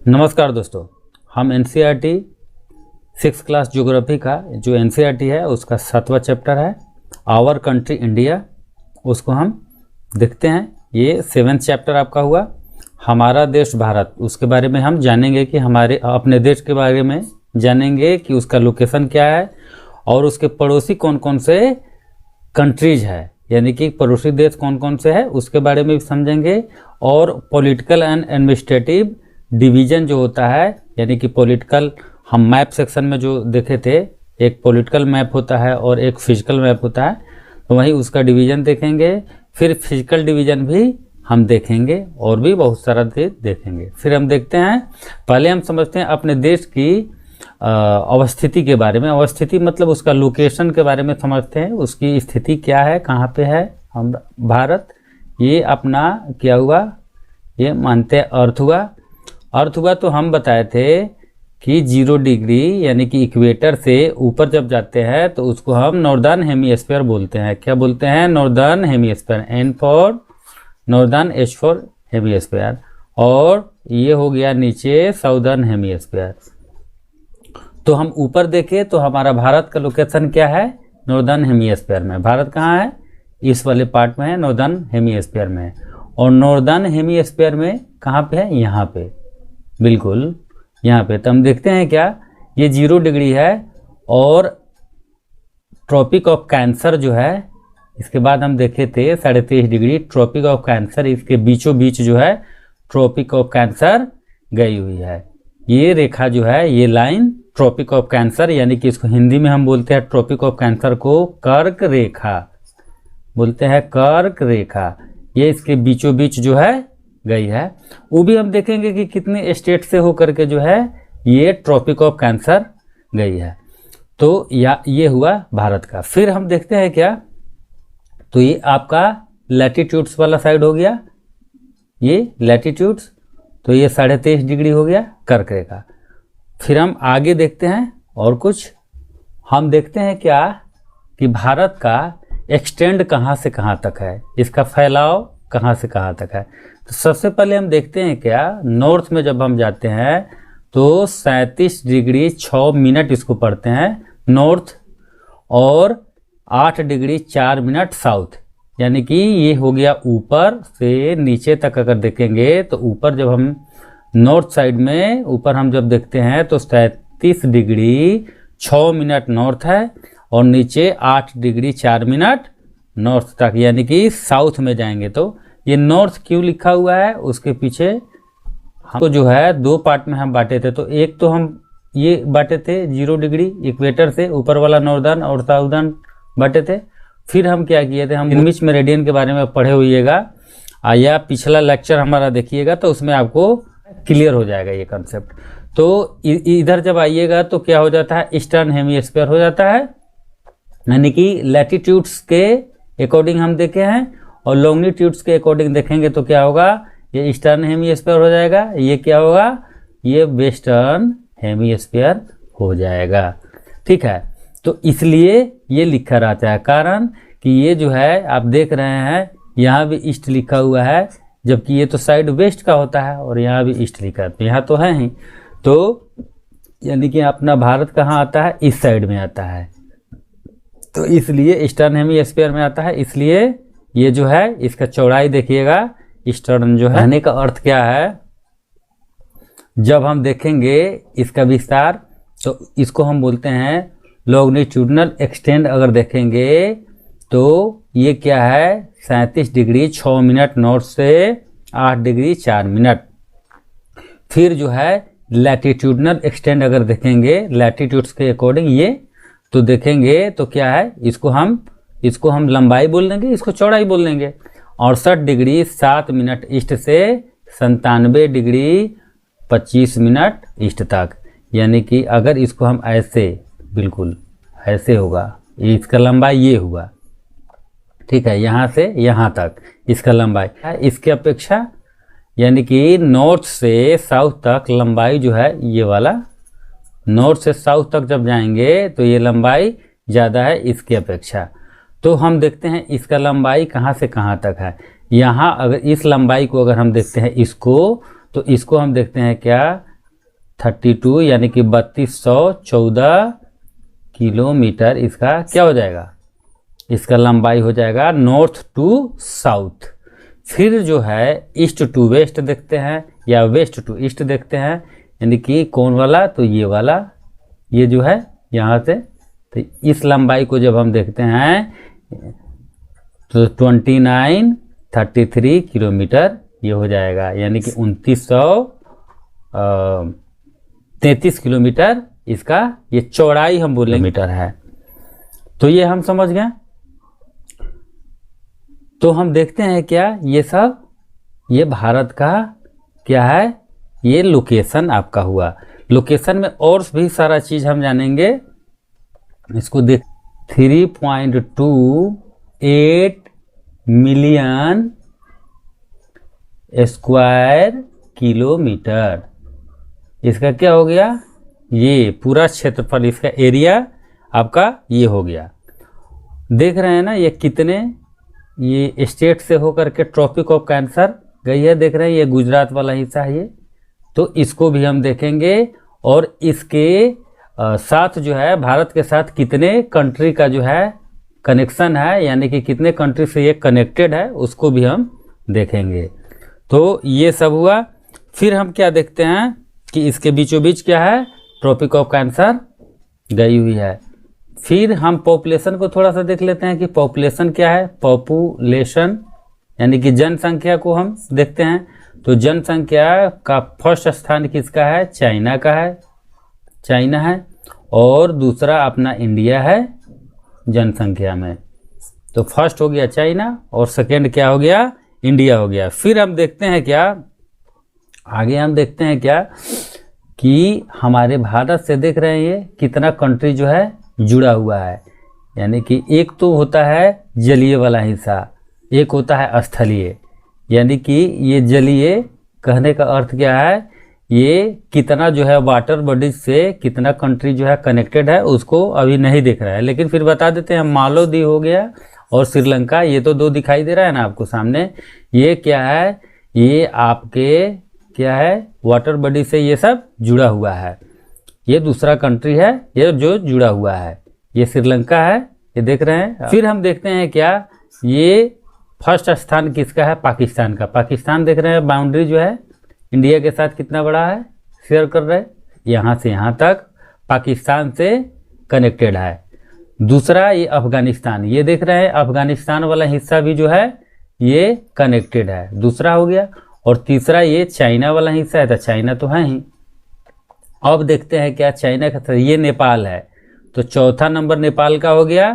नमस्कार दोस्तों, हम एनसीईआरटी 6th क्लास ज्योग्राफी का जो एनसीईआरटी है उसका 7वां चैप्टर है आवर कंट्री इंडिया, उसको हम देखते हैं। ये 7th चैप्टर आपका हुआ हमारा देश भारत। उसके बारे में हम जानेंगे कि हमारे अपने देश के बारे में जानेंगे कि उसका लोकेशन क्या है और उसके पड़ोसी कौन कौन से कंट्रीज है, यानी कि पड़ोसी देश कौन कौन से है उसके बारे में भी समझेंगे। और पॉलिटिकल एंड एडमिनिस्ट्रेटिव डिवीज़न जो होता है, यानी कि पॉलिटिकल, हम मैप सेक्शन में जो देखे थे, एक पॉलिटिकल मैप होता है और एक फिजिकल मैप होता है, तो वहीं उसका डिवीज़न देखेंगे। फिर फिजिकल डिवीज़न भी हम देखेंगे और भी बहुत सारा देखेंगे। फिर हम देखते हैं, पहले हम समझते हैं अपने देश की अवस्थिति के बारे में। अवस्थिति मतलब उसका लोकेशन के बारे में समझते हैं, उसकी स्थिति क्या है, कहाँ पे है हम भारत। ये अपना क्या हुआ, ये मानते हैं अर्थ हुआ। अर्थ हुआ तो हम बताए थे कि 0 डिग्री यानी कि इक्वेटर से ऊपर जब जाते हैं तो उसको हम नॉर्दर्न हेमीस्फीयर बोलते हैं। क्या बोलते हैं? Northern hemisphere. N for northern, H for hemisphere. और ये हो गया नीचे साउदर्न हेमीस्फीयर। तो हम ऊपर देखें तो हमारा भारत का लोकेशन क्या है? नॉर्दर्न हेमीस्फीयर में। भारत कहाँ है? इस वाले पार्ट में है, नॉर्दर्न हेमीस्फीयर में। और नॉर्दर्न हेमीस्फीयर में कहाँ पे है? यहाँ पे, बिल्कुल यहाँ पे। तो हम देखते हैं क्या, ये 0 डिग्री है और ट्रॉपिक ऑफ कैंसर जो है, इसके बाद हम देखे थे 23.5 डिग्री ट्रॉपिक ऑफ कैंसर, इसके बीचों बीच जो है ट्रॉपिक ऑफ कैंसर गई हुई है। ये रेखा जो है, ये लाइन ट्रॉपिक ऑफ कैंसर, यानी कि इसको हिंदी में हम बोलते हैं ट्रॉपिक ऑफ कैंसर को कर्क रेखा बोलते हैं, कर्क रेखा। ये इसके बीचों बीच जो है गई है। वो भी हम देखेंगे कि कितने स्टेट से होकर के जो है ये ट्रॉपिक ऑफ कैंसर गई है। तो ये हुआ भारत का। फिर हम देखते हैं क्या, तो ये आपका लैटिट्यूड्स वाला साइड हो गया, ये लैटिट्यूड्स, तो ये 23.5 डिग्री हो गया कर्क रेखा। फिर हम आगे देखते हैं और कुछ हम देखते हैं क्या कि भारत का एक्सटेंड कहाँ से कहाँ तक है, इसका फैलाव कहाँ से कहाँ तक है। तो सबसे पहले हम देखते हैं क्या, नॉर्थ में जब हम जाते हैं तो 37 डिग्री 6 मिनट इसको पढ़ते हैं नॉर्थ, और 8 डिग्री 4 मिनट साउथ, यानी कि ये हो गया ऊपर से नीचे तक। अगर देखेंगे तो ऊपर जब हम नॉर्थ साइड में ऊपर हम जब देखते हैं तो 37 डिग्री 6 मिनट नॉर्थ है और नीचे 8 डिग्री 4 मिनट नॉर्थ तक, यानी कि साउथ में जाएंगे। तो ये नॉर्थ क्यों लिखा हुआ है, उसके पीछे हमको जो है 2 पार्ट में हम बांटे थे। तो एक तो हम ये बांटे थे 0 डिग्री इक्वेटर से ऊपर वाला नॉर्दर्न और साउदर्न बांटे थे। फिर हम क्या किए थे, हम ग्रीनिच मेरिडियन के बारे में पढ़े होइएगा या पिछला लेक्चर हमारा देखिएगा तो उसमें आपको क्लियर हो जाएगा ये कंसेप्ट। तो इधर जब आइएगा तो क्या हो जाता है, ईस्टर्न हेमीस्फीयर हो जाता है, यानी कि लैटिट्यूड्स के अकॉर्डिंग हम देखे हैं और लॉन्गिट्यूड्स के अकॉर्डिंग देखेंगे तो क्या होगा, ये ईस्टर्न हेमीस्फीयर हो जाएगा, ये क्या होगा, ये वेस्टर्न हेमीस्फीयर हो जाएगा। ठीक है, तो इसलिए ये लिखा रहता है, कारण कि ये जो है आप देख रहे हैं यहाँ भी ईस्ट लिखा हुआ है, जबकि ये तो साइड वेस्ट का होता है और यहाँ भी ईस्ट लिखा है, तो यहाँ तो है ही। तो यानी कि अपना भारत कहाँ आता है, इस साइड में आता है, तो इसलिए ईस्टर्न हेमीस्फीयर में आता है। इसलिए ये जो है इसका चौड़ाई देखिएगा, ईस्टर्न जो है, कहने का अर्थ क्या है, जब हम देखेंगे इसका विस्तार तो इसको हम बोलते हैं लॉन्गिट्यूडनल एक्सटेंड। अगर देखेंगे तो ये क्या है, 37 डिग्री 6 मिनट नॉर्थ से 8 डिग्री 4 मिनट। फिर जो है लैटिट्यूडनल एक्सटेंड अगर देखेंगे लैटिट्यूड्स के अकॉर्डिंग ये तो देखेंगे तो क्या है, इसको हम लंबाई बोल देंगे, इसको चौड़ाई बोल देंगे। 68 डिग्री 7 मिनट ईस्ट से 97 डिग्री 25 मिनट ईस्ट तक, यानी कि अगर इसको हम ऐसे, बिल्कुल ऐसे होगा, इसका लंबाई ये हुआ। ठीक है, यहाँ से यहाँ तक इसका लंबाई है, इसके अपेक्षा यानी कि नॉर्थ से साउथ तक लंबाई जो है ये वाला, नॉर्थ से साउथ तक जब जाएंगे तो ये लंबाई ज़्यादा है इसके अपेक्षा। तो हम देखते हैं इसका लंबाई कहाँ से कहाँ तक है। यहाँ अगर इस लंबाई को अगर हम देखते हैं इसको, तो इसको हम देखते हैं क्या 32 यानी कि 3214 किलोमीटर इसका क्या हो जाएगा, इसका लंबाई हो जाएगा नॉर्थ टू साउथ। फिर जो है ईस्ट टू वेस्ट देखते हैं या वेस्ट टू ईस्ट देखते हैं, यानी कि कौन वाला, तो ये वाला, ये जो है यहाँ से, तो इस लंबाई को जब हम देखते हैं तो 2933 किलोमीटर ये हो जाएगा, यानी कि 2933 किलोमीटर इसका ये चौड़ाई हम बोलेंगे मीटर है। तो ये हम समझ गए। तो हम देखते हैं क्या ये सब, ये भारत का क्या है, ये लोकेशन आपका हुआ। लोकेशन में और भी सारा चीज हम जानेंगे, इसको देख 3.28 मिलियन स्क्वायर किलोमीटर इसका क्या हो गया, ये पूरा क्षेत्रफल, इसका एरिया आपका ये हो गया। देख रहे हैं ना ये कितने, ये स्टेट से होकर के ट्रॉपिक ऑफ कैंसर गई है, देख रहे हैं ये गुजरात वाला हिस्सा है ये, तो इसको भी हम देखेंगे। और इसके साथ जो है भारत के साथ कितने कंट्री का जो है कनेक्शन है, यानी कि कितने कंट्री से ये कनेक्टेड है, उसको भी हम देखेंगे। तो ये सब हुआ। फिर हम क्या देखते हैं कि इसके बीचों बीच क्या है, ट्रॉपिक ऑफ कैंसर गई हुई है। फिर हम पॉपुलेशन को थोड़ा सा देख लेते हैं कि पॉपुलेशन क्या है। पॉपुलेशन यानी कि जनसंख्या को हम देखते हैं। तो जनसंख्या का फर्स्ट स्थान किसका है, चाइना का है, चाइना है। और दूसरा अपना इंडिया है जनसंख्या में। तो फर्स्ट हो गया चाइना और सेकेंड क्या हो गया, इंडिया हो गया। फिर हम देखते हैं क्या, आगे हम देखते हैं क्या कि हमारे भारत से देख रहे हैं ये कितना कंट्री जो है जुड़ा हुआ है। यानी कि एक तो होता है जलीय वाला हिस्सा, एक होता है स्थलीय। यानी कि ये जलीय कहने का अर्थ क्या है, ये कितना जो है वाटर बॉडीज से कितना कंट्री जो है कनेक्टेड है उसको अभी नहीं देख रहा है, लेकिन फिर बता देते हैं। मालदीव हो गया और श्रीलंका, ये तो दो दिखाई दे रहा है ना आपको सामने। ये क्या है, ये आपके क्या है वाटर बॉडी से ये सब जुड़ा हुआ है। ये दूसरा कंट्री है ये जो जुड़ा हुआ है, ये श्रीलंका है, ये देख रहे हैं। फिर हम देखते हैं क्या, ये फर्स्ट स्थान किसका है, पाकिस्तान का। पाकिस्तान देख रहे हैं बाउंड्री जो है इंडिया के साथ कितना बड़ा है, शेयर कर रहे हैं, यहाँ से यहाँ तक पाकिस्तान से कनेक्टेड है। दूसरा ये अफगानिस्तान, ये देख रहे हैं अफगानिस्तान वाला हिस्सा भी जो है ये कनेक्टेड है, दूसरा हो गया। और तीसरा ये चाइना वाला हिस्सा है, तो चाइना तो है ही। अब देखते हैं क्या चाइना का, ये नेपाल है, तो चौथा नंबर नेपाल का हो गया,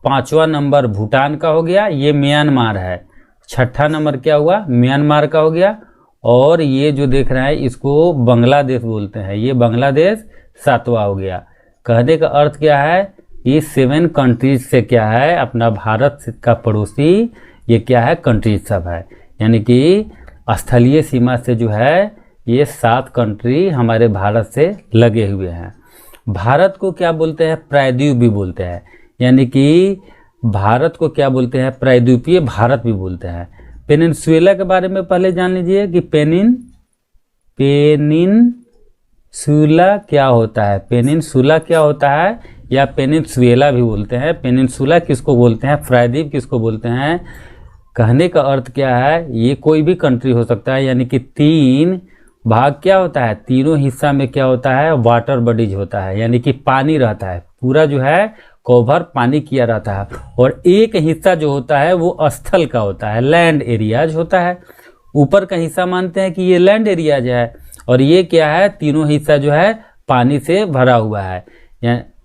पांचवा नंबर भूटान का हो गया, ये म्यांमार है। छठा नंबर क्या हुआ, म्यांमार का हो गया। और ये जो देख रहे हैं इसको बांग्लादेश बोलते हैं, ये बांग्लादेश सातवां हो गया। कहने का अर्थ क्या है, ये 7 कंट्रीज से क्या है अपना भारत का पड़ोसी, ये क्या है कंट्रीज सब है। यानी कि स्थलीय सीमा से जो है ये 7 कंट्री हमारे भारत से लगे हुए हैं। भारत को क्या बोलते हैं, प्रायद्वीप भी बोलते हैं। यानी कि भारत को क्या बोलते हैं, प्रायद्वीपीय भारत भी बोलते हैं। पेनिनसुला के बारे में पहले जान लीजिए कि पेनिनसुला क्या होता है, पेनिनसुला क्या होता है, या पेनिनसुला भी बोलते हैं। पेनिनसुला किसको बोलते हैं, प्रायद्वीप किसको बोलते हैं। कहने का अर्थ क्या है, ये कोई भी कंट्री हो सकता है। यानी कि 3 भाग क्या होता है, तीनों हिस्सा में क्या होता है वाटर बॉडीज होता है, यानी कि पानी रहता है, पूरा जो है कवर पानी किया रहता है। और एक हिस्सा जो होता है वो स्थल का होता है, लैंड एरियाज होता है। ऊपर का हिस्सा मानते हैं कि ये लैंड एरियाज है, और ये क्या है तीनों हिस्सा जो है पानी से भरा हुआ है,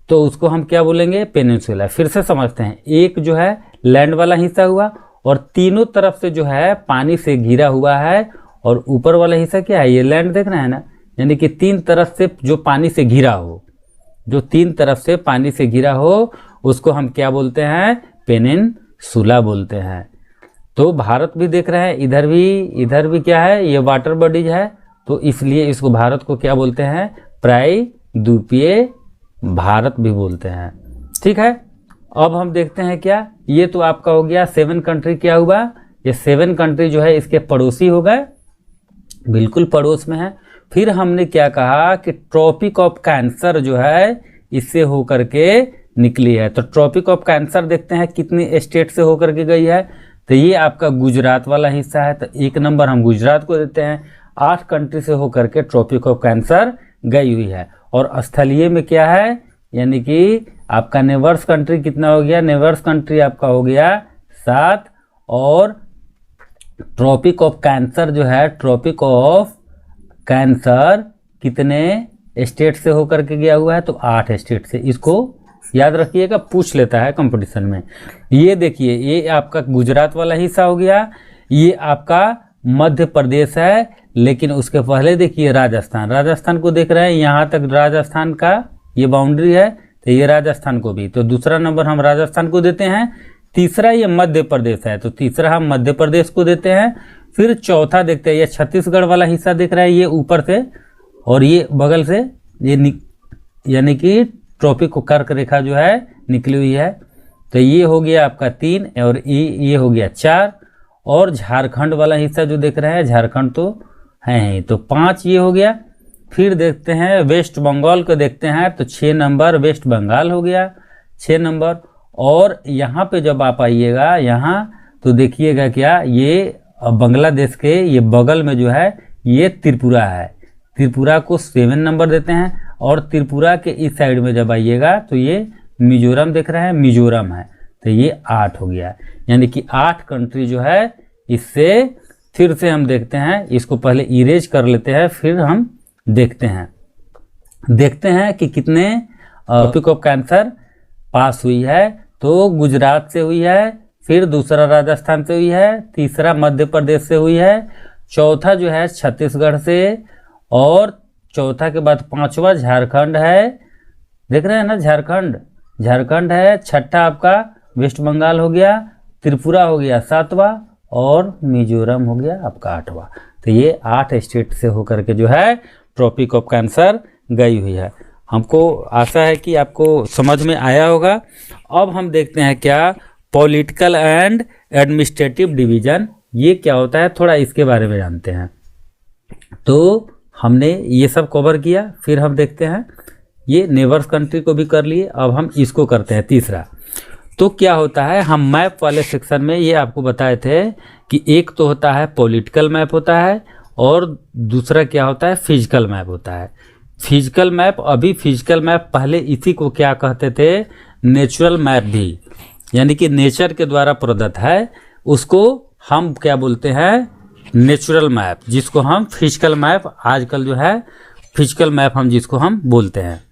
तो उसको हम क्या बोलेंगे, पेनिनसुला। फिर से समझते हैं, एक जो है लैंड वाला हिस्सा हुआ और तीनों तरफ से जो है पानी से घिरा हुआ है, और ऊपर वाला हिस्सा क्या है, ये लैंड देख रहे हैं ना। यानी कि 3 तरफ से जो पानी से घिरा हो, जो 3 तरफ से पानी से घिरा हो उसको हम क्या बोलते हैं, पेनिनसुला बोलते हैं। तो भारत भी देख रहे हैं, इधर भी क्या है, ये वाटर बॉडीज है, तो इसलिए इसको भारत को क्या बोलते हैं, प्रायद्वीपीय भारत भी बोलते हैं। ठीक है, अब हम देखते हैं क्या, ये तो आपका हो गया 7 कंट्री क्या हुआ, ये 7 कंट्री जो है इसके पड़ोसी हो गए, बिल्कुल पड़ोस में है। फिर हमने क्या कहा कि ट्रॉपिक ऑफ कैंसर जो है इससे होकर के निकली है। तो ट्रॉपिक ऑफ कैंसर देखते हैं कितनी स्टेट से होकर के गई है, तो ये आपका गुजरात वाला हिस्सा है, तो 1 नंबर हम गुजरात को देते हैं। 8 कंट्री से होकर के ट्रॉपिक ऑफ कैंसर गई हुई है। और स्थलीय में क्या है, यानी कि आपका नेबर्स कंट्री कितना हो गया, नेबर्स कंट्री आपका हो गया 7। और ट्रॉपिक ऑफ कैंसर जो है, ट्रॉपिक ऑफ कैंसर कितने स्टेट से होकर के गया हुआ है, तो 8 स्टेट से। इसको याद रखिएगा, पूछ लेता है कंपटीशन में। ये देखिए, ये आपका गुजरात वाला हिस्सा हो गया, ये आपका मध्य प्रदेश है, लेकिन उसके पहले देखिए राजस्थान, राजस्थान को देख रहे हैं, यहाँ तक राजस्थान का ये बाउंड्री है, तो ये राजस्थान को भी, तो दूसरा नंबर हम राजस्थान को देते हैं। तीसरा ये मध्य प्रदेश है, तो तीसरा हम मध्य प्रदेश को देते हैं। फिर चौथा देखते हैं, ये छत्तीसगढ़ वाला हिस्सा दिख रहा है, ये ऊपर से और ये बगल से, ये यानी कि ट्रॉपिक कर्क रेखा जो है निकली हुई है, तो ये हो गया आपका 3 और ये हो गया 4। और झारखंड वाला हिस्सा जो देख रहे हैं, झारखंड तो है ही, तो 5 ये हो गया। फिर देखते हैं वेस्ट बंगाल को देखते हैं, तो 6 नंबर वेस्ट बंगाल हो गया 6 नंबर। और यहाँ पे जब आप आइएगा यहाँ, तो देखिएगा क्या, ये बांग्लादेश के ये बगल में जो है ये त्रिपुरा है, त्रिपुरा को 7 नंबर देते हैं। और त्रिपुरा के इस साइड में जब आइएगा तो ये मिजोरम देख रहे हैं, मिजोरम है, तो ये 8 हो गया। यानी कि 8 कंट्री जो है इससे, फिर से हम देखते हैं, इसको पहले इरेज कर लेते हैं, फिर हम देखते हैं कि कितने टॉपिक ऑफ कैंसर पास हुई है। तो गुजरात से हुई है, फिर दूसरा राजस्थान से हुई है, तीसरा मध्य प्रदेश से हुई है, चौथा जो है छत्तीसगढ़ से, और चौथा के बाद 5वां झारखंड है, देख रहे हैं ना, झारखंड है। छठा आपका वेस्ट बंगाल हो गया, त्रिपुरा हो गया 7वां, और मिजोरम हो गया आपका 8वां। तो ये 8 स्टेट से होकर के जो है ट्रॉपिक ऑफ कैंसर गई हुई है। हमको आशा है कि आपको समझ में आया होगा। अब हम देखते हैं क्या पॉलिटिकल एंड एडमिनिस्ट्रेटिव डिवीजन, ये क्या होता है, थोड़ा इसके बारे में जानते हैं। तो हमने ये सब कवर किया, फिर हम देखते हैं ये नेबर्स कंट्री को भी कर लिए, अब हम इसको करते हैं तीसरा। तो क्या होता है, हम मैप वाले सेक्शन में ये आपको बताए थे कि एक तो होता है पॉलिटिकल मैप होता है, और दूसरा क्या होता है, फिजिकल मैप होता है। फिजिकल मैप, अभी फिजिकल मैप, पहले इसी को क्या कहते थे, नेचुरल मैप भी, यानी कि नेचर के द्वारा प्रदत्त है, उसको हम क्या बोलते हैं, नेचुरल मैप, जिसको हम फिजिकल मैप, आजकल जो है फिजिकल मैप हम जिसको हम बोलते हैं।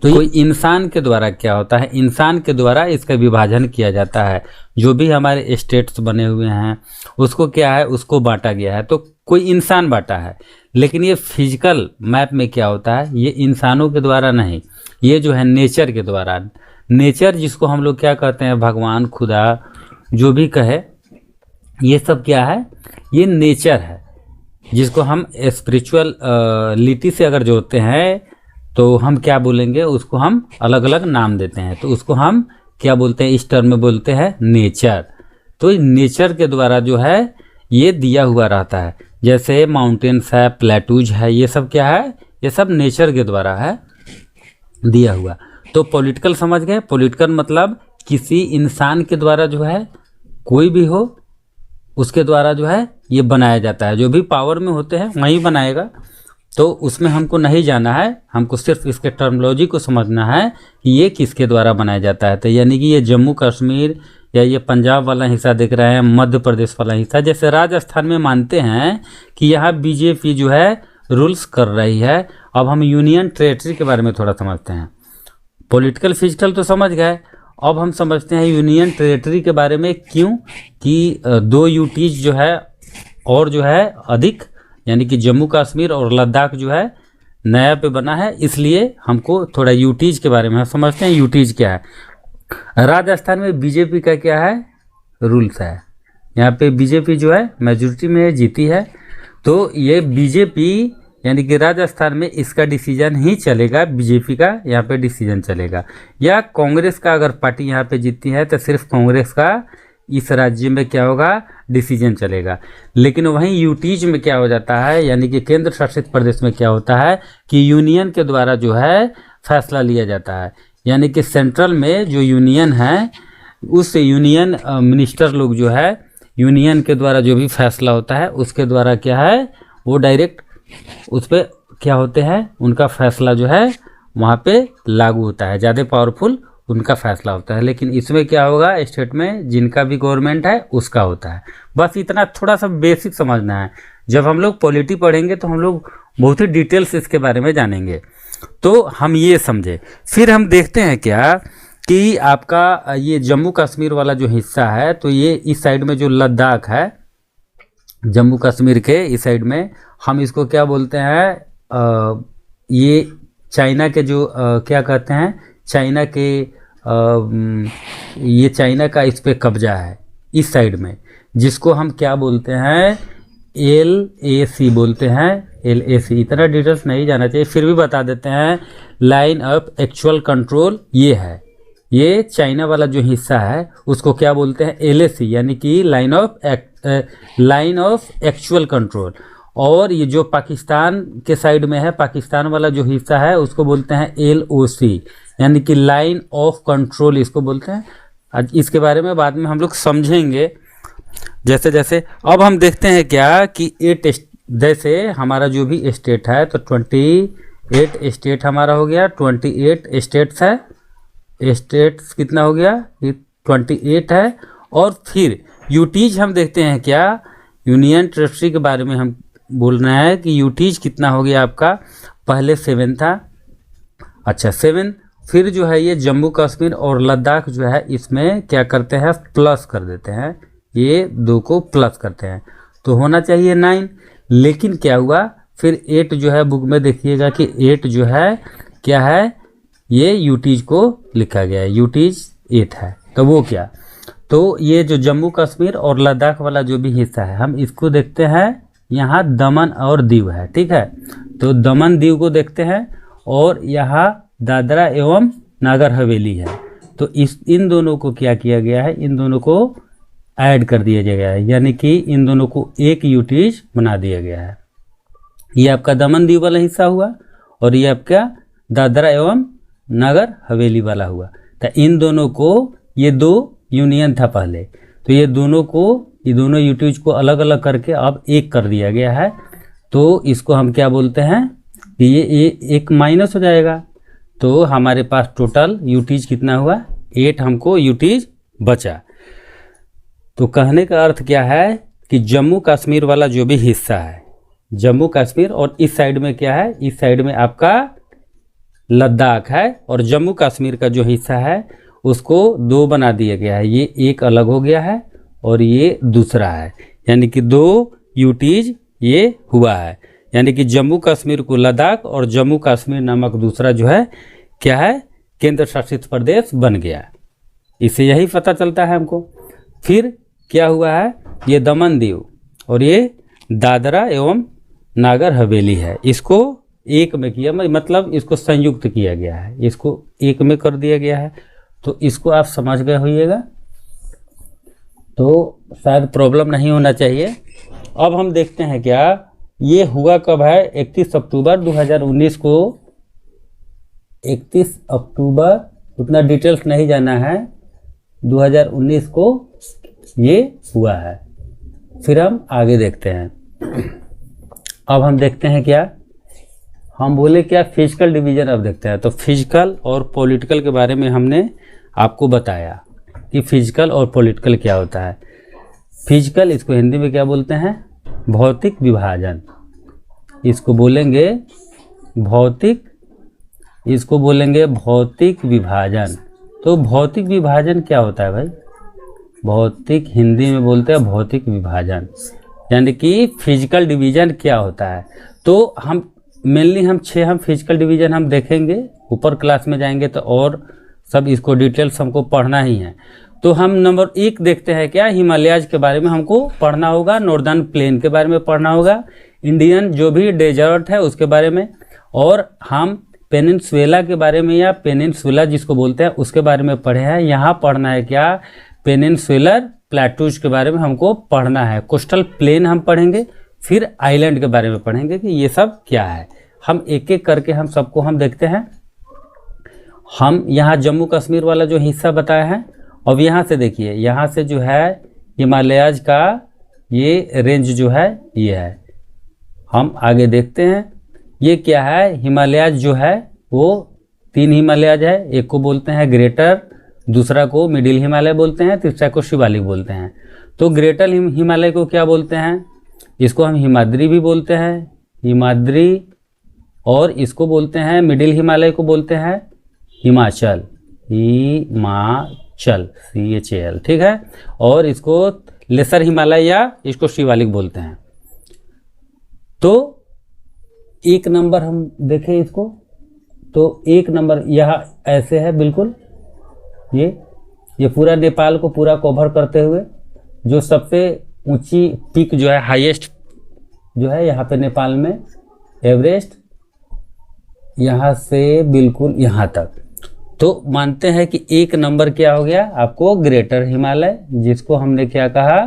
तो कोई इंसान के द्वारा क्या होता है, इंसान के द्वारा इसका विभाजन किया जाता है। जो भी हमारे स्टेट्स बने हुए हैं उसको क्या है, उसको बांटा गया है, तो कोई इंसान बांटा है। लेकिन ये फिजिकल मैप में क्या होता है, ये इंसानों के द्वारा नहीं, ये जो है नेचर के द्वारा, नेचर जिसको हम लोग क्या कहते हैं, भगवान, खुदा, जो भी कहे, ये सब क्या है, ये नेचर है, जिसको हम स्पिरिचुअल लिटी से अगर जोड़ते हैं तो हम क्या बोलेंगे, उसको हम अलग अलग नाम देते हैं, तो उसको हम क्या बोलते हैं, इस टर्म में बोलते हैं नेचर। तो नेचर के द्वारा जो है ये दिया हुआ रहता है, जैसे माउंटेन्स है, प्लेटूज है, ये सब क्या है, ये सब नेचर के द्वारा है दिया हुआ। तो पॉलिटिकल समझ गए, पॉलिटिकल मतलब किसी इंसान के द्वारा जो है, कोई भी हो उसके द्वारा जो है ये बनाया जाता है, जो भी पावर में होते हैं वहीं बनाएगा। तो उसमें हमको नहीं जाना है, हमको सिर्फ इसके टर्मिनोलॉजी को समझना है कि ये किसके द्वारा बनाया जाता है। तो यानी कि ये जम्मू कश्मीर या ये पंजाब वाला हिस्सा देख रहे हैं, मध्य प्रदेश वाला हिस्सा, जैसे राजस्थान में मानते हैं कि यहाँ बीजेपी जो है रूल्स कर रही है। अब हम यूनियन टेरेटरी के बारे में थोड़ा समझते हैं। पॉलिटिकल फिजिकल तो समझ गए, अब हम समझते हैं यूनियन टेरेटरी के बारे में। क्यों कि 2 यूटीज जो है और जो है अधिक, यानी कि जम्मू कश्मीर और लद्दाख जो है नया पे बना है, इसलिए हमको थोड़ा यूटीज के बारे में समझते हैं। यूटीज क्या है, राजस्थान में बीजेपी का क्या है, रूल्स है, यहाँ पे बीजेपी जो है मेजोरिटी में जीती है। तो ये बीजेपी यानी कि राजस्थान में इसका डिसीजन ही चलेगा, बीजेपी का यहाँ पे डिसीजन चलेगा। या कांग्रेस का अगर पार्टी यहाँ पे जीतती है तो सिर्फ कांग्रेस का इस राज्य में क्या होगा, डिसीजन चलेगा। लेकिन वहीं यूटीज में क्या हो जाता है, यानी कि केंद्र शासित प्रदेश में क्या होता है कि यूनियन के द्वारा जो है फैसला लिया जाता है। यानी कि सेंट्रल में जो यूनियन है उस यूनियन मिनिस्टर लोग जो है यूनियन के द्वारा जो भी फैसला होता है उसके द्वारा क्या है वो डायरेक्ट उस पर क्या होते हैं, उनका फैसला जो है वहाँ पे लागू होता है, ज़्यादा पावरफुल उनका फैसला होता है। लेकिन इसमें क्या होगा, स्टेट में जिनका भी गवर्नमेंट है उसका होता है। बस इतना थोड़ा सा बेसिक समझना है। जब हम लोग पॉलिटी पढ़ेंगे तो हम लोग बहुत ही डिटेल्स इसके बारे में जानेंगे। तो हम ये समझे, फिर हम देखते हैं क्या कि आपका ये जम्मू कश्मीर वाला जो हिस्सा है, तो ये इस साइड में जो लद्दाख है जम्मू कश्मीर के इस साइड में, हम इसको क्या बोलते हैं, ये चाइना के जो क्या कहते हैं, चाइना के ये चाइना का इस पे कब्जा है इस साइड में, जिसको हम क्या बोलते हैं, LAC बोलते हैं, LAC। इतना डिटेल्स नहीं जाना चाहिए, फिर भी बता देते हैं। लाइन ऑफ एक्चुअल कंट्रोल ये है, ये चाइना वाला जो हिस्सा है उसको क्या बोलते हैं, LAC, यानी कि लाइन ऑफ एक्चुअल कंट्रोल। और ये जो पाकिस्तान के साइड में है, पाकिस्तान वाला जो हिस्सा है उसको बोलते हैं LOC, यानी कि लाइन ऑफ कंट्रोल इसको बोलते हैं। आज इसके बारे में बाद में हम लोग समझेंगे जैसे जैसे। अब हम देखते हैं क्या कि 8 जैसे हमारा जो भी स्टेट है, तो 28 स्टेट हमारा हो गया, 28 स्टेट्स है, स्टेट्स कितना हो गया, 28 है। और फिर यूटीज हम देखते हैं क्या, यूनियन टेरिटरी के बारे में हम बोलना है कि यूटीज कितना हो गया आपका, पहले 7 था, अच्छा 7। फिर जो है ये जम्मू कश्मीर और लद्दाख जो है इसमें क्या करते हैं, प्लस कर देते हैं, ये 2 को प्लस करते हैं तो होना चाहिए 9। लेकिन क्या हुआ, फिर 8 जो है बुक में देखिएगा कि 8 जो है क्या है, ये यूटीज को लिखा गया है, यूटीज 8 है। तो वो क्या, तो ये जो जम्मू कश्मीर और लद्दाख वाला जो भी हिस्सा है हम इसको देखते हैं, यहाँ दमन और दीव है, ठीक है। तो दमन दीव को देखते हैं, और यहाँ दादरा एवं नागर हवेली है। तो इन दोनों को क्या किया गया है, इन दोनों को ऐड कर दिया गया है, यानी कि इन दोनों को एक यूटीज बना दिया गया है। ये आपका दमन दीव वाला हिस्सा हुआ और ये आपका दादरा एवं नागर हवेली वाला हुआ। तो इन दोनों को, ये 2 यूनियन था पहले, तो ये दोनों यूटीज को अलग अलग करके अब एक कर दिया गया है। तो इसको हम क्या बोलते हैं कि ये एक माइनस हो जाएगा। तो हमारे पास टोटल यूटीज कितना हुआ, 8 हमको यूटीज बचा। तो कहने का अर्थ क्या है कि जम्मू कश्मीर वाला जो भी हिस्सा है, जम्मू कश्मीर, और इस साइड में क्या है, इस साइड में आपका लद्दाख है, और जम्मू कश्मीर का जो हिस्सा है उसको 2 बना दिया गया है, ये एक अलग हो गया है और ये दूसरा है, यानी कि 2 यूटीज ये हुआ है। यानी कि जम्मू कश्मीर को लद्दाख और जम्मू कश्मीर नामक दूसरा जो है क्या है, केंद्र शासित प्रदेश बन गया। इससे यही पता चलता है हमको। फिर क्या हुआ है, ये दमन दीव और ये दादरा एवं नागर हवेली है, इसको एक में किया, मतलब इसको संयुक्त किया गया है, इसको एक में कर दिया गया है। तो इसको आप समझ गए होइएगा, तो शायद प्रॉब्लम नहीं होना चाहिए। अब हम देखते हैं क्या, ये हुआ कब है, 31 अक्टूबर 2019 को, 31 अक्टूबर, उतना डिटेल्स नहीं जाना है, 2019 को ये हुआ है। फिर हम आगे देखते हैं। अब हम देखते हैं क्या, हम बोले क्या, फिजिकल डिवीजन अब देखते हैं। तो फिजिकल और पॉलिटिकल के बारे में हमने आपको बताया कि फिजिकल और पॉलिटिकल क्या होता है। फिजिकल, इसको हिंदी में क्या बोलते हैं, भौतिक विभाजन, इसको बोलेंगे भौतिक, इसको बोलेंगे भौतिक विभाजन। तो भौतिक विभाजन क्या होता है भाई, भौतिक हिंदी में बोलते हैं भौतिक विभाजन, यानी कि फिजिकल डिवीजन क्या होता है। तो हम मेनली हम 6 फिजिकल डिवीजन हम देखेंगे, ऊपर क्लास में जाएंगे तो और सब इसको डिटेल्स हमको पढ़ना ही है। तो हम नंबर 1 देखते हैं क्या, हिमालयाज के बारे में हमको पढ़ना होगा, नॉर्दर्न प्लेन के बारे में पढ़ना होगा, इंडियन जो भी डेजर्ट है उसके बारे में, और हम पेनिनसुला के बारे में, या पेनिनसुला जिसको बोलते हैं उसके बारे में पढ़े हैं। यहाँ पढ़ना है क्या, पेनिनसुलर प्लेटूज के बारे में हमको पढ़ना है। कोस्टल प्लेन हम पढ़ेंगे, फिर आइलैंड के बारे में पढ़ेंगे कि ये सब क्या है। हम एक एक करके हम सबको हम देखते हैं। हम यहाँ जम्मू कश्मीर वाला जो हिस्सा बताया है, अब यहाँ से देखिए, यहाँ से जो है हिमालयाज का ये रेंज जो है ये है। हम आगे देखते हैं ये क्या है। हिमालयाज जो है वो 3 हिमालयाज है। एक को बोलते हैं ग्रेटर, दूसरा को मिडिल हिमालय बोलते हैं, तीसरा को शिवालिक बोलते हैं। तो ग्रेटर हिमालय को क्या बोलते हैं? इसको हम हिमाद्री भी बोलते हैं, हिमाद्री। और इसको बोलते हैं मिडिल हिमालय को बोलते हैं हिमाचल, हिमाचल, CHAL, ठीक है। और इसको लेसर हिमालय या इसको शिवालिक बोलते हैं। तो 1 नंबर हम देखें इसको, तो 1 नंबर यहाँ ऐसे है बिल्कुल। ये पूरा नेपाल को पूरा कवर करते हुए जो सबसे ऊंची पीक जो है, हाईएस्ट जो है यहाँ पे नेपाल में एवरेस्ट, यहाँ से बिल्कुल यहाँ तक। तो मानते हैं कि 1 नंबर क्या हो गया आपको? ग्रेटर हिमालय, जिसको हमने क्या कहा?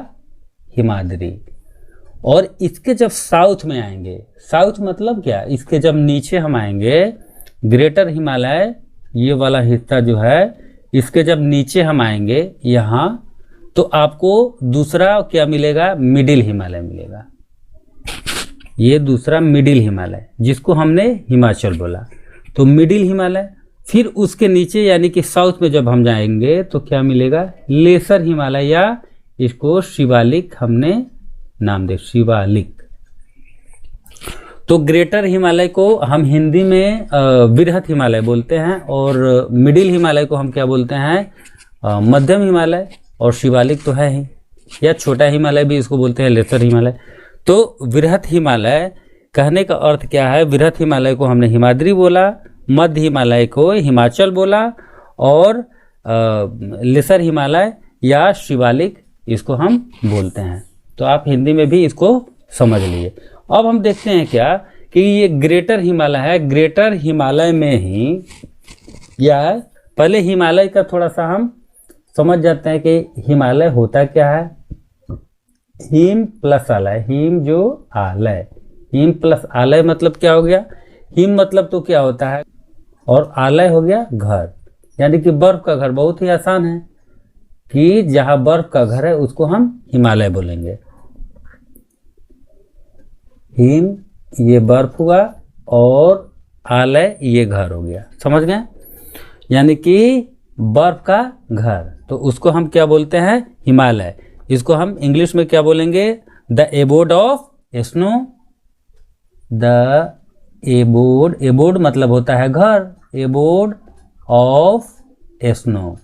हिमाद्री। और इसके जब साउथ में आएंगे, साउथ मतलब क्या, इसके जब नीचे हम आएंगे, ग्रेटर हिमालय ये वाला हिस्सा जो है, इसके जब नीचे हम आएंगे यहाँ, तो आपको दूसरा क्या मिलेगा? मिडिल हिमालय मिलेगा। ये दूसरा मिडिल हिमालय, जिसको हमने हिमाचल बोला, तो मिडिल हिमालय। फिर उसके नीचे यानी कि साउथ में जब हम जाएंगे तो क्या मिलेगा? लेसर हिमालय, या इसको शिवालिक हमने नाम दे, शिवालिक। तो ग्रेटर हिमालय को हम हिंदी में बृहत हिमालय बोलते हैं, और मिडिल हिमालय को हम क्या बोलते हैं? मध्यम हिमालय। और शिवालिक तो है ही, या छोटा हिमालय भी इसको बोलते हैं, लेसर हिमालय। तो बृहत हिमालय कहने का अर्थ क्या है? बृहत हिमालय को हमने हिमाद्री बोला, मध्य हिमालय को हिमाचल बोला, और लेसर हिमालय या शिवालिक इसको हम बोलते हैं। तो आप हिंदी में भी इसको समझ लिए। अब हम देखते हैं क्या कि ये ग्रेटर हिमालय है। ग्रेटर हिमालय में ही या पहले हिमालय का थोड़ा सा हम समझ जाते हैं कि हिमालय होता क्या है। हिम प्लस आलय, हिम जो आलय, हिम प्लस आलय मतलब क्या हो गया? हिम मतलब तो क्या होता है, और आलय हो गया घर, यानी कि बर्फ का घर। बहुत ही आसान है कि जहां बर्फ का घर है उसको हम हिमालय बोलेंगे। हिम ये बर्फ हुआ, और आलय ये घर हो गया, समझ गए? यानी कि बर्फ का घर, तो उसको हम क्या बोलते हैं? हिमालय। इसको हम इंग्लिश में क्या बोलेंगे? The abode of snow. The abode, abode मतलब होता है घर, एबोर्ड ऑफ स्नो,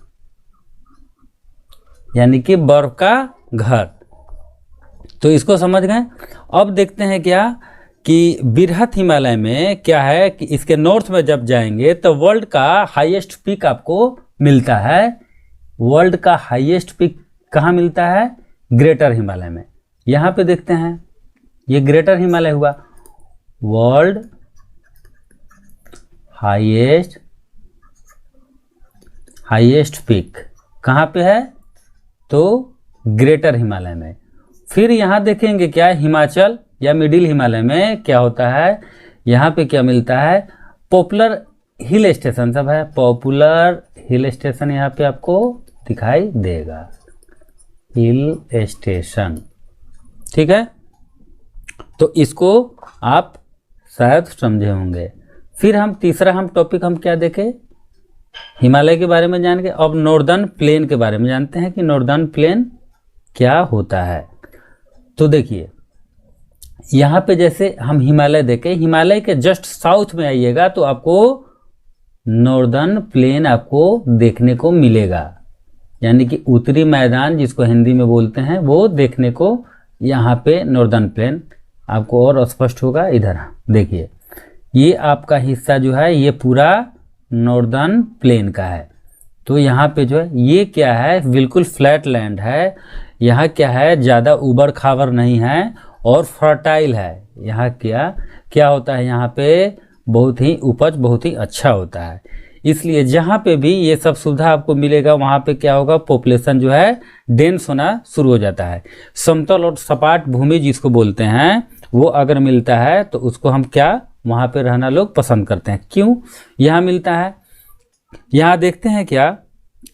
यानी कि बर्फ का घर। तो इसको समझ गए। अब देखते हैं क्या कि बृहत हिमालय में क्या है कि इसके नॉर्थ में जब जाएंगे तो वर्ल्ड का हाईएस्ट पीक आपको मिलता है। वर्ल्ड का हाईएस्ट पीक कहाँ मिलता है? ग्रेटर हिमालय में। यहाँ पे देखते हैं, ये ग्रेटर हिमालय हुआ। वर्ल्ड हाईएस्ट पीक कहाँ पे है? तो ग्रेटर हिमालय में। फिर यहाँ देखेंगे क्या, हिमाचल या मिडिल हिमालय में क्या होता है? यहाँ पे क्या मिलता है? पॉपुलर हिल स्टेशन सब है। पॉपुलर हिल स्टेशन यहाँ पे आपको दिखाई देगा, हिल स्टेशन, ठीक है। तो इसको आप शायद समझे होंगे। फिर हम तीसरा हम टॉपिक हम क्या देखें? हिमालय के बारे में जान के अब नॉर्दर्न प्लेन के बारे में जानते हैं कि नॉर्दर्न प्लेन क्या होता है। तो देखिए यहाँ पे जैसे हम हिमालय देखें, हिमालय के जस्ट साउथ में आइएगा तो आपको नॉर्दर्न प्लेन आपको देखने को मिलेगा, यानी कि उत्तरी मैदान जिसको हिंदी में बोलते हैं वो देखने को यहाँ पे नॉर्दर्न प्लेन आपको और स्पष्ट होगा। इधर देखिए ये आपका हिस्सा जो है ये पूरा नॉर्दर्न प्लेन का है। तो यहाँ पे जो है ये क्या है, बिल्कुल फ्लैट लैंड है। यहाँ क्या है, ज़्यादा उबड़ खाबड़ नहीं है और फर्टाइल है। यहाँ क्या क्या होता है, यहाँ पे बहुत ही उपज बहुत ही अच्छा होता है। इसलिए जहाँ पे भी ये सब सुविधा आपको मिलेगा वहाँ पे क्या होगा, पॉपुलेशन जो है डेंस होना शुरू हो जाता है। समतल और सपाट भूमि जिसको बोलते हैं वो अगर मिलता है तो उसको हम क्या, वहाँ पे रहना लोग पसंद करते हैं। क्यों यहाँ मिलता है, यहाँ देखते हैं क्या,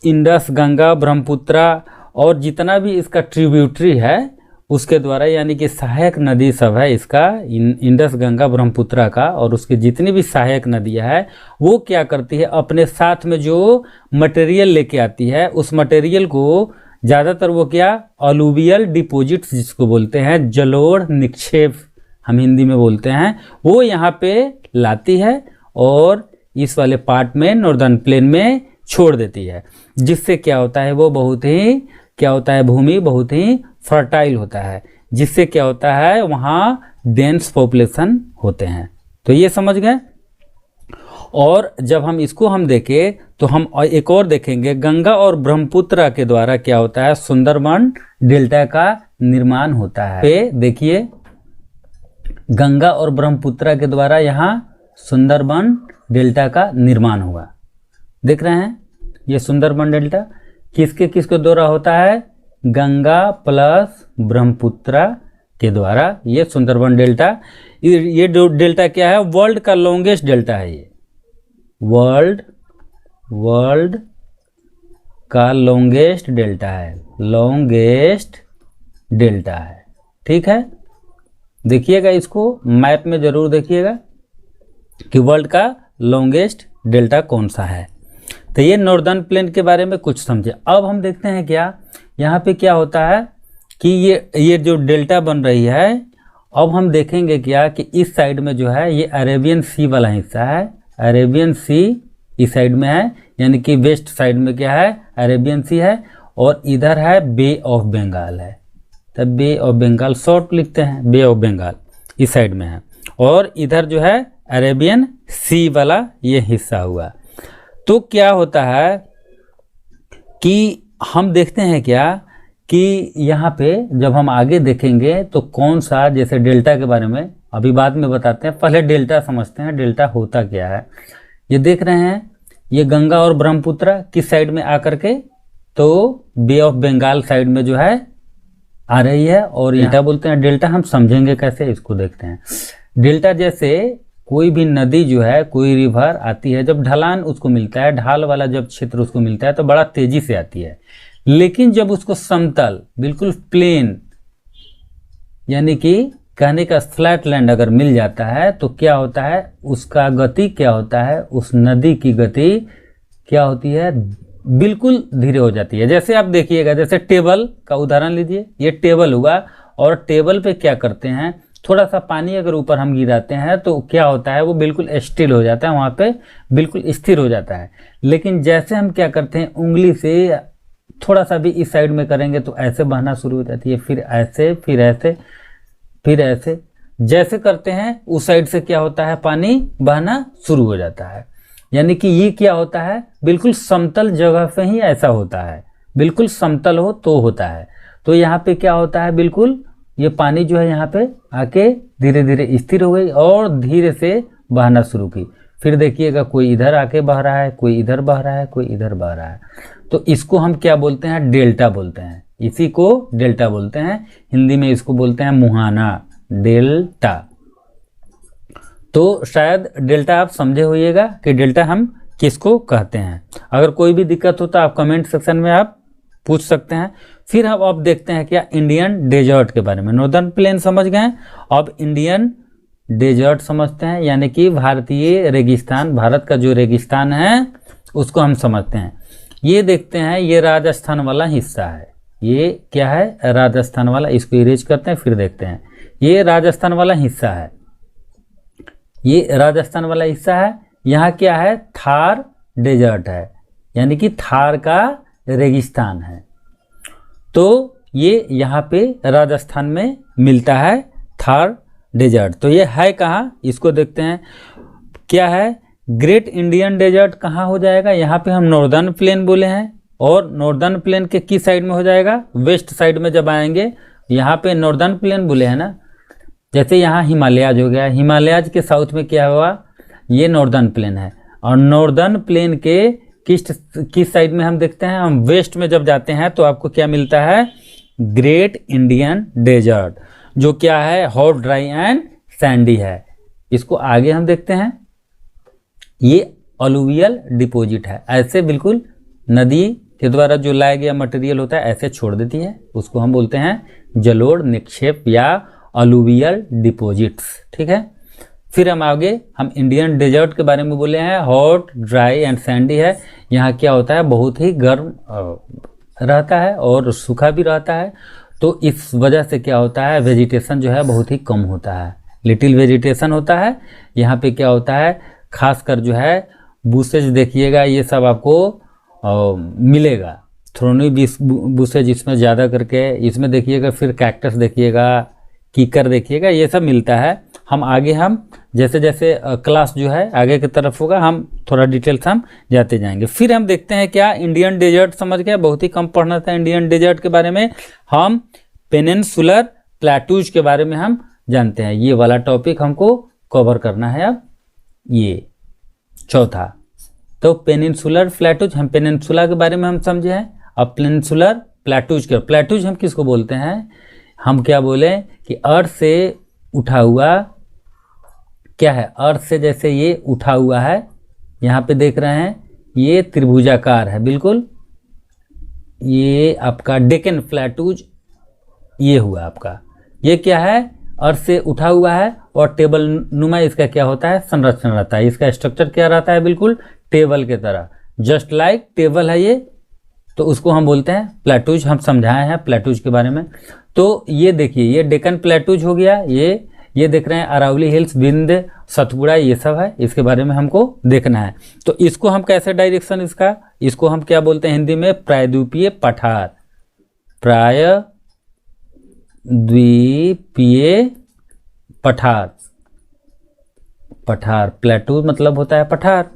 इंडस, गंगा, ब्रह्मपुत्रा और जितना भी इसका ट्रिब्यूटरी है उसके द्वारा, यानी कि सहायक नदी सब है इसका, इंडस, गंगा, ब्रह्मपुत्रा का, और उसकी जितनी भी सहायक नदियां है वो क्या करती है, अपने साथ में जो मटेरियल लेके आती है उस मटेरियल को ज़्यादातर वो क्या, अलूवियल डिपॉजिट्स जिसको बोलते हैं, जलोढ़ निक्षेप हम हिंदी में बोलते हैं, वो यहाँ पे लाती है और इस वाले पार्ट में नॉर्दर्न प्लेन में छोड़ देती है, जिससे क्या होता है, वो बहुत ही क्या होता है, भूमि बहुत ही फर्टाइल होता है, जिससे क्या होता है, वहाँ डेंस पॉपुलेशन होते हैं। तो ये समझ गए। और जब हम इसको हम देखें तो हम एक और देखेंगे, गंगा और ब्रह्मपुत्रा के द्वारा क्या होता है, सुंदरबन डेल्टा का निर्माण होता है। पे देखिए, गंगा और ब्रह्मपुत्रा के द्वारा यहाँ सुंदरबन डेल्टा का निर्माण हुआ। देख रहे हैं ये सुंदरबन डेल्टा किसके किसके द्वारा होता है, गंगा प्लस ब्रह्मपुत्रा के द्वारा ये सुंदरबन डेल्टा। ये डेल्टा क्या है, वर्ल्ड का लॉन्गेस्ट डेल्टा है, ये वर्ल्ड का लॉन्गेस्ट डेल्टा है, लॉन्गेस्ट डेल्टा है। ठीक है, देखिएगा इसको मैप में जरूर देखिएगा कि वर्ल्ड का लॉन्गेस्ट डेल्टा कौन सा है। तो ये नॉर्दर्न प्लेन के बारे में कुछ समझे। अब हम देखते हैं क्या, यहाँ पे क्या होता है कि ये जो डेल्टा बन रही है, अब हम देखेंगे क्या कि इस साइड में जो है ये अरेबियन सी वाला हिस्सा है, अरेबियन सी इस साइड में है, यानी कि वेस्ट साइड में क्या है, अरेबियन सी है, और इधर है बे ऑफ बंगाल है। तब बे ऑफ बंगाल शॉर्ट लिखते हैं, बे ऑफ बंगाल इस साइड में है, और इधर जो है अरेबियन सी वाला ये हिस्सा हुआ। तो क्या होता है कि हम देखते हैं क्या कि यहाँ पे जब हम आगे देखेंगे तो कौन सा, जैसे डेल्टा के बारे में अभी बाद में बताते हैं, पहले डेल्टा समझते हैं, डेल्टा होता क्या है। ये देख रहे हैं, ये गंगा और ब्रह्मपुत्रा किस साइड में आकर के, तो बे ऑफ बंगाल साइड में जो है आ रही है, और डेल्टा बोलते हैं। डेल्टा हम समझेंगे कैसे, इसको देखते हैं। डेल्टा जैसे कोई भी नदी जो है, कोई रिवर आती है, जब ढलान उसको मिलता है, ढाल वाला जब क्षेत्र उसको मिलता है तो बड़ा तेजी से आती है, लेकिन जब उसको समतल बिल्कुल प्लेन, यानी कि कहने का फ्लैट लैंड अगर मिल जाता है तो क्या होता है, उसका गति क्या होता है, उस नदी की गति क्या होती है, बिल्कुल धीरे हो जाती है। जैसे आप देखिएगा, जैसे टेबल का उदाहरण लीजिए, ये टेबल हुआ, और टेबल पे क्या करते हैं, थोड़ा सा पानी अगर ऊपर हम गिराते हैं तो क्या होता है, वो बिल्कुल स्टिल हो जाता है, वहाँ पे बिल्कुल स्थिर हो जाता है। लेकिन जैसे हम क्या करते हैं, उंगली से थोड़ा सा भी इस साइड में करेंगे तो ऐसे बहना शुरू हो जाती है, फिर ऐसे, फिर ऐसे, फिर ऐसे, जैसे करते हैं उस साइड से क्या होता है, पानी बहना शुरू हो जाता है। यानी कि ये क्या होता है, बिल्कुल समतल जगह पे ही ऐसा होता है, बिल्कुल समतल हो तो होता है। तो यहाँ पे क्या होता है, बिल्कुल ये पानी जो है यहाँ पे आके धीरे धीरे स्थिर हो गई और धीरे से बहना शुरू की। फिर देखिएगा कोई इधर आके बह रहा है, कोई इधर बह रहा है, कोई इधर बह रहा है, तो इसको हम क्या बोलते हैं, डेल्टा बोलते हैं, इसी को डेल्टा बोलते हैं। हिंदी में इसको बोलते हैं मुहाना, डेल्टा। तो शायद डेल्टा आप समझे होइएगा कि डेल्टा हम किसको कहते हैं। अगर कोई भी दिक्कत हो तो आप कमेंट सेक्शन में आप पूछ सकते हैं। फिर हम अब देखते हैं क्या, इंडियन डेजर्ट के बारे में। नॉर्दर्न प्लेन समझ गए, अब इंडियन डेजर्ट समझते हैं, यानी कि भारतीय रेगिस्तान, भारत का जो रेगिस्तान है उसको हम समझते हैं। ये देखते हैं, ये राजस्थान वाला हिस्सा है, ये क्या है, राजस्थान वाला, इसको इरेज करते हैं, फिर देखते हैं। ये राजस्थान वाला हिस्सा है, ये राजस्थान वाला हिस्सा है। यहाँ क्या है, थार डेजर्ट है, यानी कि थार का रेगिस्तान है। तो ये यहाँ पे राजस्थान में मिलता है थार डेजर्ट। तो ये है कहाँ, इसको देखते हैं क्या है, ग्रेट इंडियन डेजर्ट कहाँ हो जाएगा, यहाँ पे हम नॉर्दर्न प्लेन बोले हैं, और नॉर्दर्न प्लेन के किस साइड में हो जाएगा, वेस्ट साइड में जब आएंगे, यहाँ पे नॉर्दर्न प्लेन बोले हैं ना। जैसे यहाँ हिमालयाज हो गया, हिमालयाज के साउथ में क्या हुआ, ये नॉर्दर्न प्लेन है। और नॉर्दर्न प्लेन के किस साइड में हम देखते हैं, हम वेस्ट में जब जाते हैं तो आपको क्या मिलता है, ग्रेट इंडियन डेजर्ट, जो क्या है, हॉट ड्राई एंड सैंडी है। इसको आगे हम देखते हैं, ये अलुवियल डिपॉजिट है, ऐसे बिल्कुल नदी के द्वारा जो लाया गया मटेरियल होता है ऐसे छोड़ देती है, उसको हम बोलते हैं जलोढ़ निक्षेप या अलुवियल डिपॉजिट्स। ठीक है, फिर हम आगे हम इंडियन डेजर्ट के बारे में बोले हैं, हॉट ड्राई एंड सैंडी है। यहाँ क्या होता है, बहुत ही गर्म रहता है और सूखा भी रहता है, तो इस वजह से क्या होता है, वेजिटेशन जो है बहुत ही कम होता है, लिटिल वेजिटेशन होता है। यहाँ पे क्या होता है, खासकर जो है बुशेज देखिएगा, ये सब आपको मिलेगा, थ्रोनी बुशेज इसमें ज़्यादा करके, इसमें देखिएगा, फिर कैक्टस देखिएगा, कीकर देखिएगा, ये सब मिलता है। हम आगे हम जैसे जैसे क्लास जो है आगे की तरफ होगा, हम थोड़ा डिटेल्स हम जाते जाएंगे। फिर हम देखते हैं क्या, इंडियन डेजर्ट समझ गया, बहुत ही कम पढ़ना था इंडियन डेजर्ट के बारे में। हम पेनिनसुलर प्लेटूज के बारे में हम जानते हैं, ये वाला टॉपिक हमको कवर करना है। अब ये चौथा, तो पेनिनसुलर प्लेटूज, हम पेनिनसुला के बारे में हम समझे हैं। अब पेनिनसुलर प्लेटूज के, प्लेटूज हम किसको बोलते हैं, हम क्या बोले कि अर्थ से उठा हुआ, क्या है, अर्थ से जैसे ये उठा हुआ है, यहाँ पे देख रहे हैं ये त्रिभुजाकार है बिल्कुल, ये आपका डेक्कन प्लेटूज ये हुआ आपका, ये क्या है, अर्थ से उठा हुआ है और टेबल नुमा इसका क्या होता है, संरचना रहता है, इसका स्ट्रक्चर क्या रहता है, बिल्कुल टेबल के तरह, जस्ट लाइक टेबल है ये, तो उसको हम बोलते हैं प्लेटूज। हम समझाए हैं प्लेटूज के बारे में। तो ये देखिए, ये डेक्कन प्लेटूज हो गया, ये देख रहे हैं अरावली हिल्स, विंध, सतपुड़ा, ये सब है, इसके बारे में हमको देखना है। तो इसको हम कैसे डायरेक्शन इसका, इसको हम क्या बोलते हैं हिंदी में, प्रायद्वीपीय पठार, प्रायद्वीपीय पठार, पठार प्लेटू मतलब होता है पठार।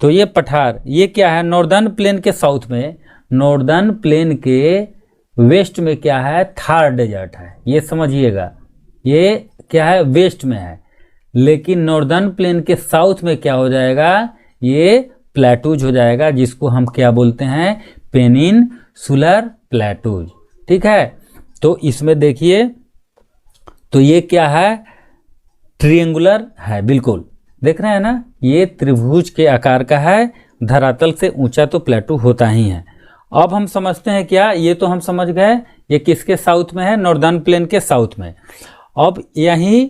तो ये पठार, ये क्या है, नॉर्दर्न प्लेन के साउथ में, नॉर्दर्न प्लेन के वेस्ट में क्या है, थार डेजर्ट है, ये समझिएगा, ये क्या है, वेस्ट में है, लेकिन नॉर्दर्न प्लेन के साउथ में क्या हो जाएगा, ये प्लेटूज हो जाएगा, जिसको हम क्या बोलते हैं, पेनिनसुलर प्लेटूज। ठीक है, तो इसमें देखिए, तो ये क्या है, ट्रिएंगुलर है, बिल्कुल देख रहे हैं ना, ये त्रिभुज के आकार का है, धरातल से ऊंचा तो प्लेटू होता ही है। अब हम समझते हैं क्या, ये तो हम समझ गए, ये किसके साउथ में है, नॉर्दर्न प्लेन के साउथ में। अब यहीं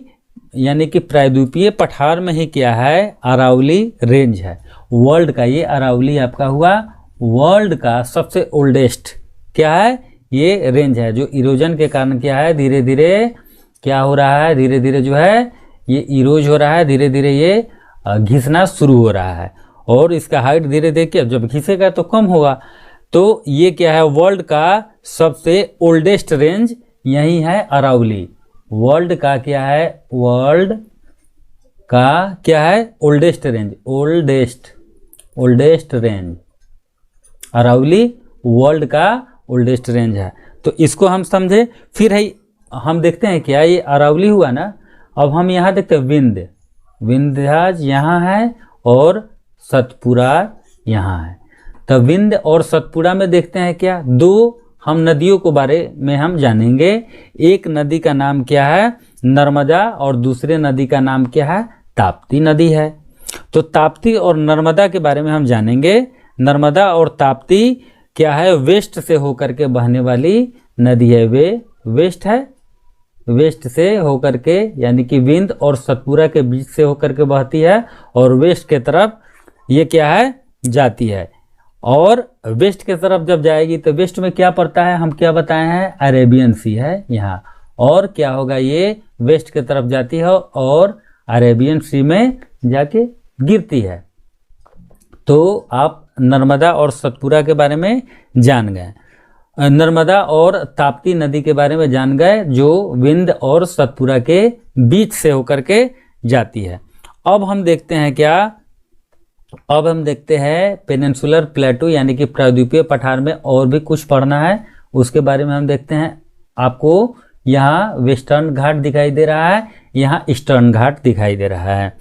यानी कि प्रायद्वीपीय पठार में ही क्या है, अरावली रेंज है, वर्ल्ड का, ये अरावली आपका हुआ वर्ल्ड का सबसे ओल्डेस्ट क्या है, ये रेंज है, जो इरोजन के कारण क्या है, धीरे धीरे क्या हो रहा है, धीरे धीरे जो है ये इरोज हो रहा है, धीरे धीरे ये घिसना शुरू हो रहा है, और इसका हाइट धीरे धीरे क्या, जब घिसेगा तो कम होगा। तो ये क्या है, वर्ल्ड का सबसे ओल्डेस्ट रेंज यही है अरावली, वर्ल्ड का क्या है, वर्ल्ड का क्या है, oldest range, oldest range Aravalli world का ओल्डेस्ट रेंज है। तो इसको हम समझे। फिर है हम देखते हैं क्या, ये अरावली हुआ ना, अब हम यहाँ देखते हैं विंध्य, विंध्याज यहाँ है और सतपुड़ा यहाँ है। तो विंध्य और सतपुड़ा में देखते हैं क्या, दो हम नदियों के बारे में हम जानेंगे। एक नदी का नाम क्या है, नर्मदा, और दूसरे नदी का नाम क्या है, ताप्ती नदी है। तो ताप्ती और नर्मदा के बारे में हम जानेंगे। नर्मदा और ताप्ती क्या है, वेस्ट से होकर के बहने वाली नदी है, वे वेस्ट है, वेस्ट से होकर के यानी कि विंध्य और सतपुड़ा के बीच से होकर के बहती है, और वेस्ट के तरफ ये क्या है, जाती है। और वेस्ट के तरफ जब जाएगी तो वेस्ट में क्या पड़ता है, हम क्या बताए हैं, अरेबियन सी है यहाँ, और क्या होगा, ये वेस्ट के तरफ जाती है और अरेबियन सी में जाके गिरती है। तो आप नर्मदा और सतपुड़ा के बारे में जान गए, नर्मदा और ताप्ती नदी के बारे में जान गए, जो विंध्य और सतपुड़ा के बीच से होकर के जाती है। अब हम देखते हैं क्या, अब हम देखते हैं पेनिनसुलर प्लेटू यानी कि प्रायद्वीपीय पठार में और भी कुछ पढ़ना है, उसके बारे में हम देखते हैं। आपको यहाँ वेस्टर्न घाट दिखाई दे रहा है, यहाँ ईस्टर्न घाट दिखाई दे रहा है।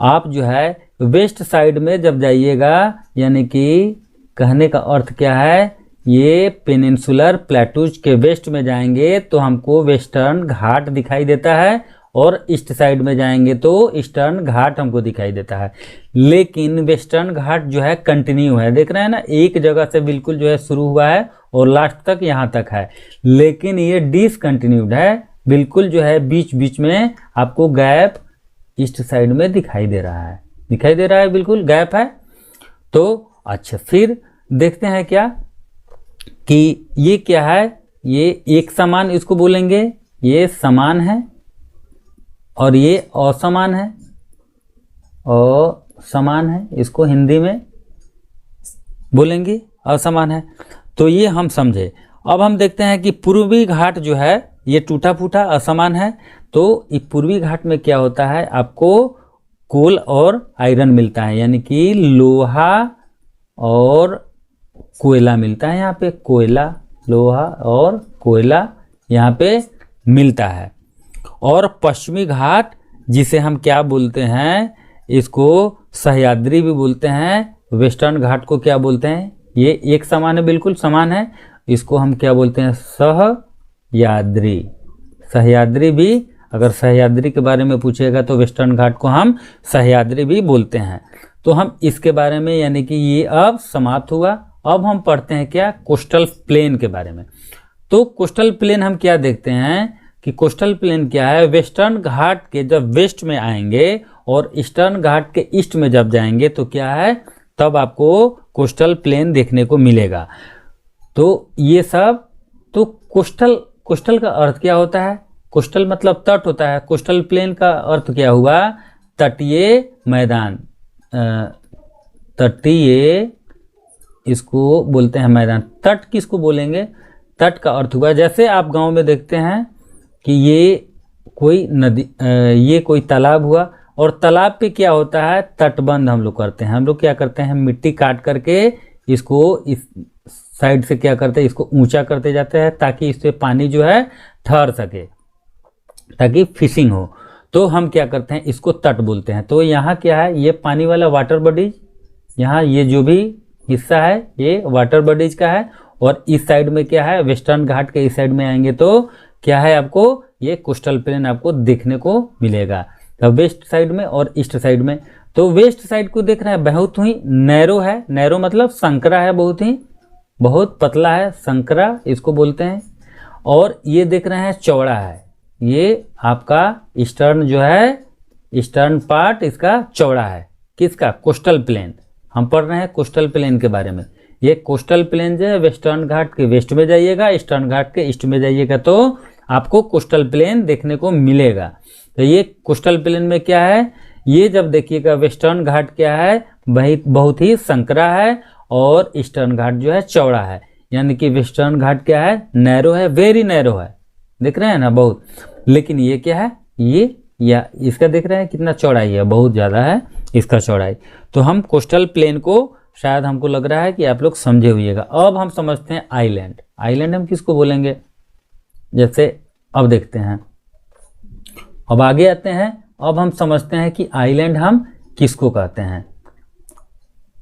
आप जो है वेस्ट साइड में जब जाइएगा, यानी कि कहने का अर्थ क्या है, ये पेनिनसुलर प्लेटूज के वेस्ट में जाएंगे तो हमको वेस्टर्न घाट दिखाई देता है, और ईस्ट साइड में जाएंगे तो ईस्टर्न घाट हमको दिखाई देता है। लेकिन वेस्टर्न घाट जो है कंटिन्यू है, देख रहे हैं ना, एक जगह से बिल्कुल जो है शुरू हुआ है और लास्ट तक यहाँ तक है। लेकिन ये डिसकंटिन्यूड है, बिल्कुल जो है बीच बीच में आपको गैप ईस्ट साइड में दिखाई दे रहा है, दिखाई दे रहा है, बिल्कुल गैप है। तो अच्छा, फिर देखते हैं क्या कि ये क्या है, ये एक समान इसको बोलेंगे, ये समान है और ये असमान है, असमान है, इसको हिंदी में बोलेंगे असमान है। तो ये हम समझे। अब हम देखते हैं कि पूर्वी घाट जो है ये टूटा फूटा असमान है। तो ये पूर्वी घाट में क्या होता है, आपको कोल और आयरन मिलता है, यानी कि लोहा और कोयला मिलता है। यहाँ पे कोयला, लोहा और कोयला यहाँ पे मिलता है। और पश्चिमी घाट जिसे हम क्या बोलते हैं, इसको सह्याद्री भी बोलते हैं। वेस्टर्न घाट को क्या बोलते हैं, ये एक समान है, बिल्कुल समान है, इसको हम क्या बोलते हैं, सह्याद्री। सह्याद्री भी, अगर सह्याद्री के बारे में पूछेगा तो वेस्टर्न घाट को हम सह्याद्री भी बोलते हैं। तो हम इसके बारे में, यानी कि ये अब समाप्त हुआ। अब हम पढ़ते हैं क्या, कोस्टल प्लेन के बारे में। तो कोस्टल प्लेन हम क्या देखते हैं कि कोस्टल प्लेन क्या है, वेस्टर्न घाट के जब वेस्ट में आएंगे और ईस्टर्न घाट के ईस्ट में जब जाएंगे तो क्या है, तब आपको कोस्टल प्लेन देखने को मिलेगा। तो ये सब, तो कोस्टल का अर्थ क्या होता है, कोस्टल मतलब तट होता है। कोस्टल प्लेन का अर्थ क्या हुआ, तटीय मैदान, तटीय इसको बोलते हैं मैदान। तट किसको बोलेंगे, तट का अर्थ हुआ, जैसे आप गांव में देखते हैं कि ये कोई नदी, ये कोई तालाब हुआ, और तालाब पे क्या होता है, तटबंध हम लोग करते हैं। हम लोग क्या करते हैं, मिट्टी काट करके इसको इस साइड से क्या करते हैं, इसको ऊंचा करते जाते हैं ताकि इससे पानी जो है ठहर सके, ताकि फिशिंग हो। तो हम क्या करते हैं, इसको तट बोलते हैं। तो यहाँ क्या है, ये पानी वाला वाटर बॉडीज, यहाँ ये जो भी हिस्सा है ये वाटर बॉडीज का है। और इस साइड में क्या है, वेस्टर्न घाट के इस साइड में आएंगे तो क्या है, आपको ये कोस्टल प्लेन आपको देखने को मिलेगा, तो वेस्ट साइड में और ईस्ट साइड में। तो वेस्ट साइड को देख रहे हैं, बहुत ही नैरो है, नैरो मतलब संकरा है, बहुत पतला है, संकरा इसको बोलते हैं। और ये देख रहे हैं चौड़ा है, ये आपका ईस्टर्न जो है, ईस्टर्न पार्ट इसका चौड़ा है, किसका, कोस्टल प्लेन। हम पढ़ रहे हैं कोस्टल प्लेन के बारे में। ये कोस्टल प्लेन जो है वेस्टर्न घाट के वेस्ट में जाइएगा, ईस्टर्न घाट के ईस्ट में जाइएगा तो आपको कोस्टल प्लेन देखने को मिलेगा। तो ये कोस्टल प्लेन में क्या है, ये जब देखिएगा वेस्टर्न घाट क्या है, बहुत ही संकरा है, और ईस्टर्न घाट जो है चौड़ा है। यानी कि वेस्टर्न घाट क्या है, नैरो है, वेरी नैरो है, देख रहे हैं ना बहुत। लेकिन ये क्या है, ये या इसका देख रहे हैं कितना चौड़ाई है, बहुत ज़्यादा है इसका चौड़ाई। तो हम कोस्टल प्लेन को शायद हमको लग रहा है कि आप लोग समझे हुएगा। अब हम समझते हैं आइलैंड। आइलैंड हम किसको बोलेंगे, जैसे अब देखते हैं, अब आगे आते हैं। अब हम समझते हैं कि आइलैंड हम किसको कहते हैं।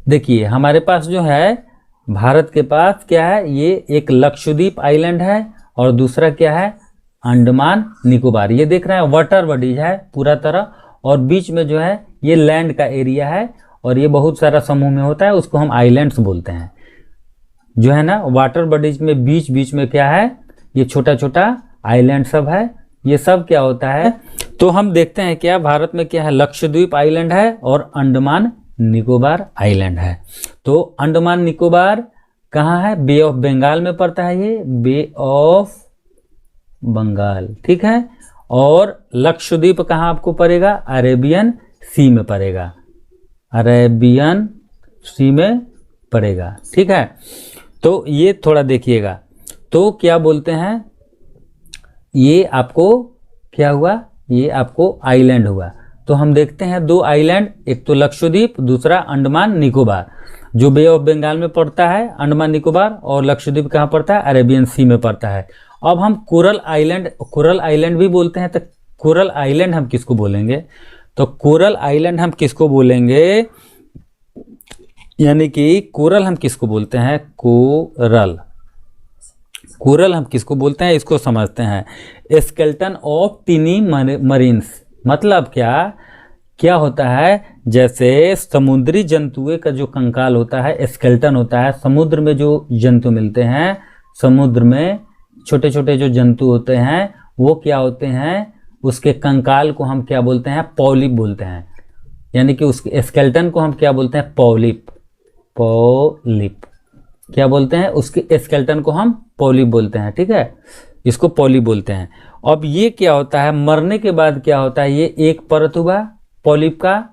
देखिए हमारे पास जो है, भारत के पास क्या है, ये एक लक्षद्वीप आइलैंड है और दूसरा क्या है, अंडमान निकोबार। ये देख रहे हैं वाटर बॉडीज है पूरा तरह, और बीच में जो है ये लैंड का एरिया है, और ये बहुत सारा समूह में होता है, उसको हम आइलैंड्स बोलते हैं। जो है ना वाटर बॉडीज में बीच बीच में क्या है, ये छोटा छोटा आइलैंड सब है। ये सब क्या होता है, तो हम देखते हैं क्या, भारत में क्या है, लक्षद्वीप आइलैंड है और अंडमान निकोबार आइलैंड है। तो अंडमान निकोबार कहाँ है, बे ऑफ बंगाल में पड़ता है, ये बे ऑफ बंगाल, ठीक है। और लक्षद्वीप कहाँ आपको पड़ेगा, अरेबियन सी में पड़ेगा, अरेबियन सी में पड़ेगा, ठीक है। तो ये थोड़ा देखिएगा, तो क्या बोलते हैं, ये आपको क्या हुआ, ये आपको आइलैंड हुआ। तो हम देखते हैं दो आइलैंड, एक तो लक्षद्वीप, दूसरा अंडमान निकोबार, जो बे ऑफ बंगाल में पड़ता है अंडमान निकोबार, और लक्षद्वीप कहाँ पड़ता है, अरेबियन सी में पड़ता है। अब हम कोरल आइलैंड भी बोलते हैं, तो कोरल आइलैंड हम किसको बोलेंगे? तो कोरल आइलैंड हम किसको बोलेंगे, यानी कि कोरल हम किसको बोलते हैं? कोरल हम किसको बोलते हैं, इसको समझते हैं। स्केल्टन ऑफ टिनी मरीन्स मतलब क्या होता है? जैसे समुद्री जंतुओं का जो कंकाल होता है, स्केल्टन होता है। समुद्र में जो जंतु मिलते हैं, समुद्र में छोटे छोटे जो जंतु होते हैं, वो क्या होते हैं? उसके कंकाल को हम क्या बोलते हैं? पॉलिप बोलते हैं। यानी कि उसके स्केल्टन को हम क्या बोलते हैं? पॉलिप क्या बोलते हैं? उसके स्केल्टन को हम पॉलिप बोलते हैं, ठीक है, इसको पॉलिप बोलते हैं। अब ये क्या होता है? मरने के बाद क्या होता है? ये एक परत हुआ पॉलिप का,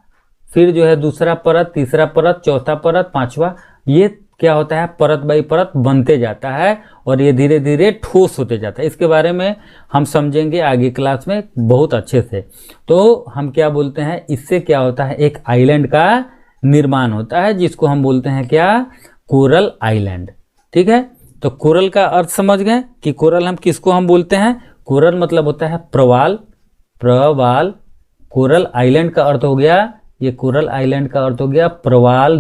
फिर जो है दूसरा परत, तीसरा परत, चौथा परत, पांचवा, ये क्या होता है? परत बाई परत बनते जाता है और ये धीरे धीरे ठोस होते जाता है। इसके बारे में हम समझेंगे आगे क्लास में बहुत अच्छे से। तो हम क्या बोलते हैं? इससे क्या होता है? एक आइलैंड का निर्माण होता है, जिसको हम बोलते हैं क्या? कोरल आइलैंड, ठीक है। तो कोरल का अर्थ समझ गए कि कोरल हम किसको हम बोलते हैं? कोरल मतलब होता है प्रवाल। कोरल आइलैंड का अर्थ हो गया, ये कोरल आइलैंड का अर्थ हो गया प्रवाल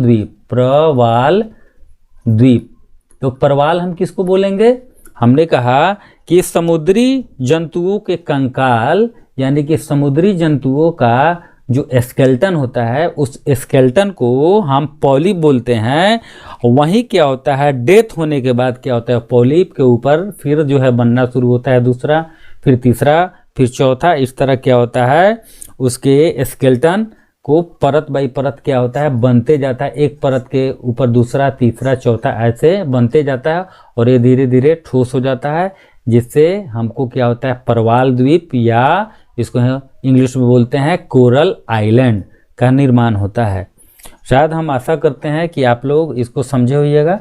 द्वीप। तो प्रवाल हम किसको बोलेंगे? हमने कहा कि समुद्री जंतुओं के कंकाल, यानी कि समुद्री जंतुओं का जो स्केल्टन होता है, उस स्केल्टन को हम पॉलिप बोलते हैं। वहीं क्या होता है? डेथ होने के बाद क्या होता है? पॉलिप के ऊपर फिर जो है बनना शुरू होता है दूसरा, फिर तीसरा, फिर चौथा, इस तरह क्या होता है? उसके स्केल्टन को परत बाई परत क्या होता है? बनते जाता है। एक परत के ऊपर दूसरा, तीसरा, चौथा, ऐसे बनते जाता है और ये धीरे धीरे ठोस हो जाता है, जिससे हमको क्या होता है? प्रवाल द्वीप, या इसको इंग्लिश में बोलते हैं कोरल आइलैंड का निर्माण होता है। शायद हम आशा करते हैं कि आप लोग इसको समझे होइएगा।